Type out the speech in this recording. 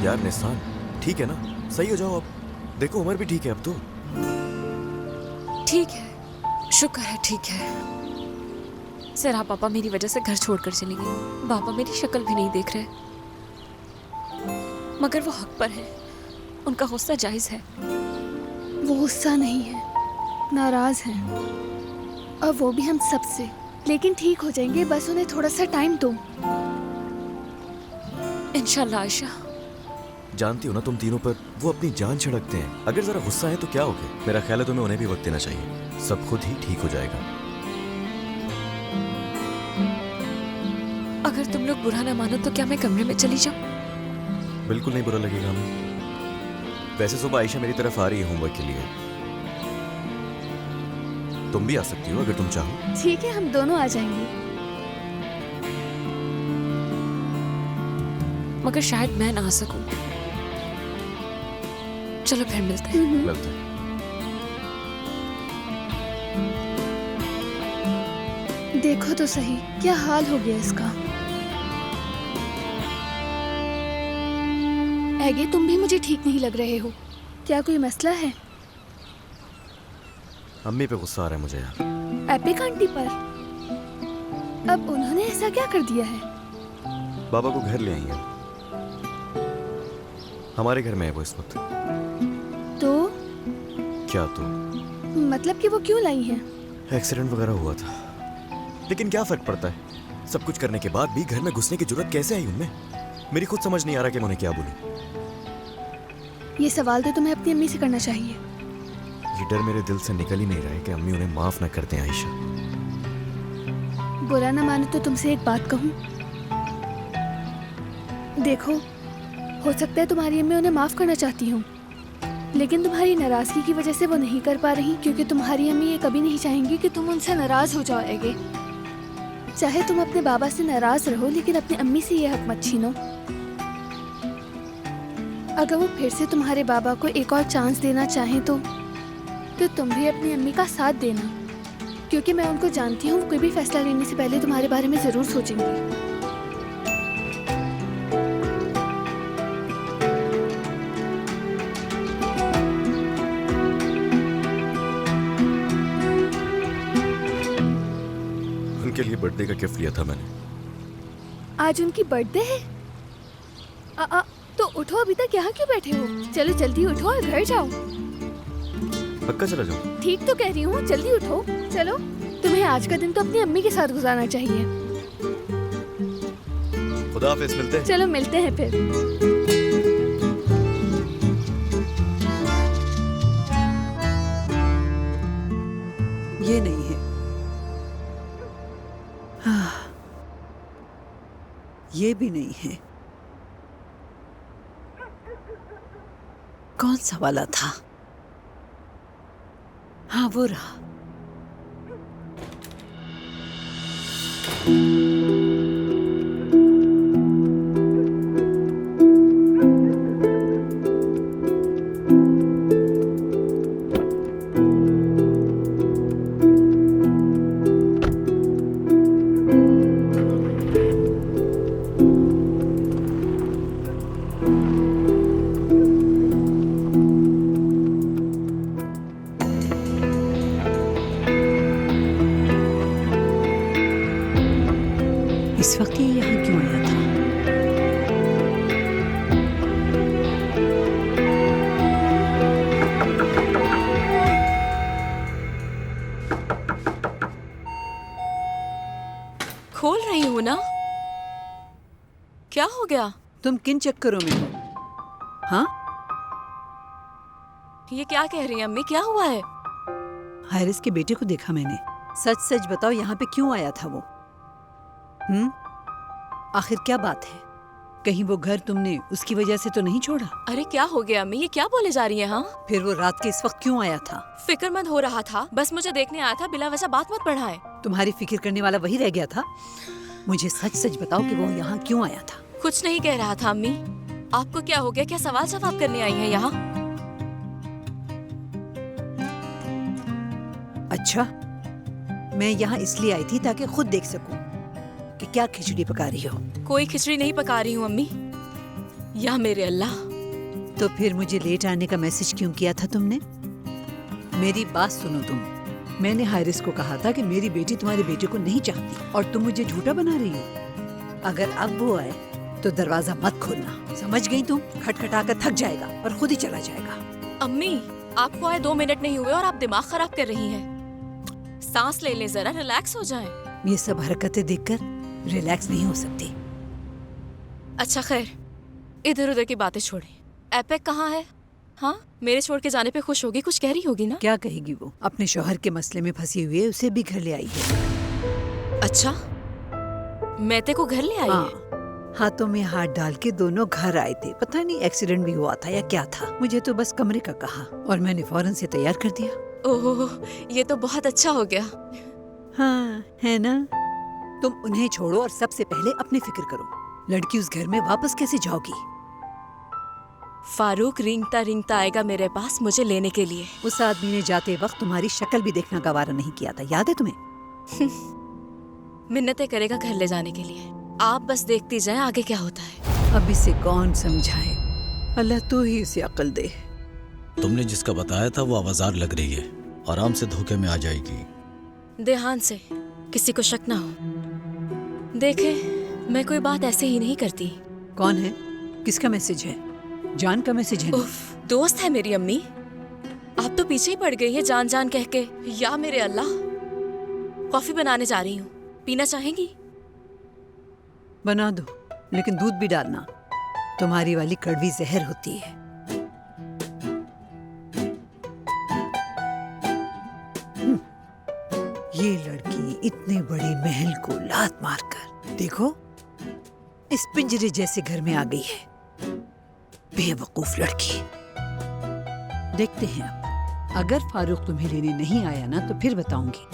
यार निसान, ठीक है ना, सही हो जाओ अब। देखो उमर भी ठीक है अब तो। ठीक है, शुक्र है ठीक है। जरा पापा मेरी वजह से घर छोड़कर चली गई। पापा मेरी शक्ल भी नहीं देख रहे, मगर वो हक पर है, उनका गुस्सा जायज है। वो गुस्सा नहीं है, नाराज है, और वो भी हम सब से। लेकिन ठीक हो जाएंगे, बस उन्हें थोड़ा सा टाइम दो। इंशाल्लाह आयशा। जानती हो ना तुम तीनों पर वो अपनी जान छिड़कते हैं। अगर जरा गुस्सा है तो क्या हो गया? मेरा ख्याल है तुम्हें उन्हें भी वक्त देना चाहिए, सब खुद ही ठीक हो जाएगा। अगर तुम लोग बुरा ना मानो तो क्या मैं कमरे में चली जाऊं? बिल्कुल नहीं बुरा लगेगा हमें। वैसे सुबह आयशा मेरी तरफ आ रही है होमवर्क के लिए, तुम भी आ सकती हो अगर तुम चाहो। ठीक है, हम दोनों आ जाएंगे। मगर शायद मैं ना आ सकूं। चलो फिर मिलते हैं। मिलते हैं। देखो तो सही क्या हाल हो गया इसका। एगे, तुम भी मुझे ठीक नहीं लग रहे हो। क्या कोई मसला है? अम्मी पे गुस्सा आ रहा है मुझे यार। एपिक आंटी पर? अब उन्होंने ऐसा क्या कर दिया है? बाबा को घर ले आई है, हमारे घर में है वो इस वक्त। तो क्या तो? मतलब कि वो क्यों लाई हैं? एक्सीडेंट वगैरह हुआ था, लेकिन क्या फर्क पड़ता है? सब कुछ करने के बाद भी घर में घुसने की जरूरत कैसे आई उनमें? मेरी खुद समझ नहीं आ रहा कि मैं उन्हें क्या बोलूं। ये सवाल तो तुम्हें अपनी अम्मी से करना चाहिए। ये डर मेरे दिल से निकल ही नहीं रहा है कि अम्मी उन्हें माफ ना कर दें। आयशा, बुरा ना मानो तो तुमसे एक बात कहूं। देखो, हो सकता है तुम्हारी अम्मी उन्हें माफ करना चाहती हूँ, लेकिन तुम्हारी नाराजगी की वजह से वो नहीं कर पा रही, क्योंकि तुम्हारी अम्मी ये कभी नहीं चाहेंगी कि तुम उनसे नाराज हो जाओगे। चाहे तुम अपने बाबा से नाराज रहो, लेकिन अपनी अम्मी से ये हक मत छीनो। अगर वो फिर से तुम्हारे बाबा को एक और चांस देना चाहें तो तुम भी अपनी अम्मी का साथ देना, क्योंकि मैं उनको जानती हूँ, वो कोई भी फैसला लेने से पहले तुम्हारे बारे में जरूर सोचेंगी। उनके लिए बर्थडे का गिफ्ट लिया था मैंने। आज उनकी बर्थडे है? तो उठो, अभी तक यहाँ क्यों बैठे हो? चलो जल्दी उठो और घर जाओ। पक्का चला जाऊं? ठीक तो कह रही हूँ, जल्दी उठो चलो। तुम्हें आज का दिन तो अपनी अम्मी के साथ गुजारना चाहिए। खुदा हाफिज, मिलते हैं। चलो मिलते हैं फिर। ये नहीं है। हाँ, ये भी नहीं है। कौन सा वाला था? हाँ, वो रहा। इस वक्त ये यहाँ क्यों आया था? खोल रही हूँ ना। क्या हो गया? तुम किन चक्करों में हो? हाँ, ये क्या कह रही हैं अम्मी? क्या हुआ है? हारिस के बेटे को देखा मैंने। सच सच बताओ, यहाँ पे क्यों आया था वो? आखिर क्या बात है? कहीं वो घर तुमने उसकी वजह से तो नहीं छोड़ा? अरे क्या हो गया अम्मी? ये क्या बोले जा रही हैं? हाँ, फिर वो रात के इस वक्त क्यों आया था? फिक्रमंद हो रहा था, बस मुझे देखने आया था। बिला वजह बात मत बढ़ाएं। तुम्हारी फिक्र करने वाला वही रह गया था? मुझे सच सच बताओ कि वो यहाँ क्यों आया था? कुछ नहीं कह रहा था अम्मी। आपको क्या हो गया? क्या सवाल जवाब करने आई हैं यहाँ? अच्छा, मैं यहाँ इसलिए आई थी ताकि खुद देख सकूं कि क्या खिचड़ी पका रही हो। कोई खिचड़ी नहीं पका रही हूँ अम्मी। या मेरे अल्लाह। तो फिर मुझे लेट आने का मैसेज क्यों किया था तुमने? मेरी बात सुनो तुम। मैंने हारिस को कहा था कि मेरी बेटी तुम्हारे बेटे को नहीं चाहती और तुम मुझे झूठा बना रही हो। अगर अब वो आए तो दरवाजा मत खोलना, समझ गई तुम? खटखटाकर थक जाएगा और खुद ही चला जाएगा। अम्मी, आपको आए 2 मिनट नहीं हुए और आप दिमाग खराब कर रही हैं। सांस ले लें जरा, रिलैक्स हो जाएं। ये सब हरकतें देखकर रिलैक्स नहीं हो सकती। अच्छा खैर, इधर उधर की बातें छोड़ें। एपेक कहाँ है? हाँ, मेरे छोड़ के जाने पे खुश होगी, कुछ कह रही होगी ना? क्या कहेगी वो? अपने शौहर के मसले में फंसी हुई है, उसे भी घर ले आई है। अच्छा, मैते को घर ले आई है? हाँ, हाथों में हाथ डाल के दोनों घर आए थे। पता नहीं एक्सीडेंट भी हुआ था या क्या था। मुझे तो बस कमरे का कहा और मैंने फौरन से तैयार कर दिया। ओह, ये तो बहुत अच्छा हो गया। हाँ, है ना? तुम उन्हें छोड़ो और सबसे पहले अपनी फिक्र करो। लड़की उस घर में वापस कैसे जाओगी? फारूक रेंगता रेंगता आएगा मेरे पास मुझे लेने के लिए। उस आदमी ने जाते वक्त तुम्हारी शक्ल भी देखना गवारा नहीं किया था, याद है तुम्हें? मिन्नतें करेगा घर ले जाने के लिए। आप बस देखती जाएं आगे क्या होता है। अब इसे कौन समझाए? अल्लाह तू ही इसे अक्ल दे। तुमने जिसका बताया था वो आवाजार लग रही है, आराम से धोखे में आ जाएगी। ध्यान से, किसी को शक ना हो। देखे, मैं कोई बात ऐसे ही नहीं करती। कौन है? किसका मैसेज है? जान का मैसेज है ना? उफ, दोस्त है मेरी अम्मी। आप तो पीछे ही पड़ गई है जान जान कह के। या मेरे अल्लाह, कॉफी बनाने जा रही हूँ, पीना चाहेंगी? बना दो, लेकिन दूध भी डालना। तुम्हारी वाली कड़वी जहर होती है। ये लड़की इतने बड़े महल को लात मारकर, देखो, इस पिंजरे जैसे घर में आ गई है। बेवकूफ लड़की। देखते हैं अब। अगर फारूक तुम्हें लेने नहीं आया ना तो फिर बताऊंगी।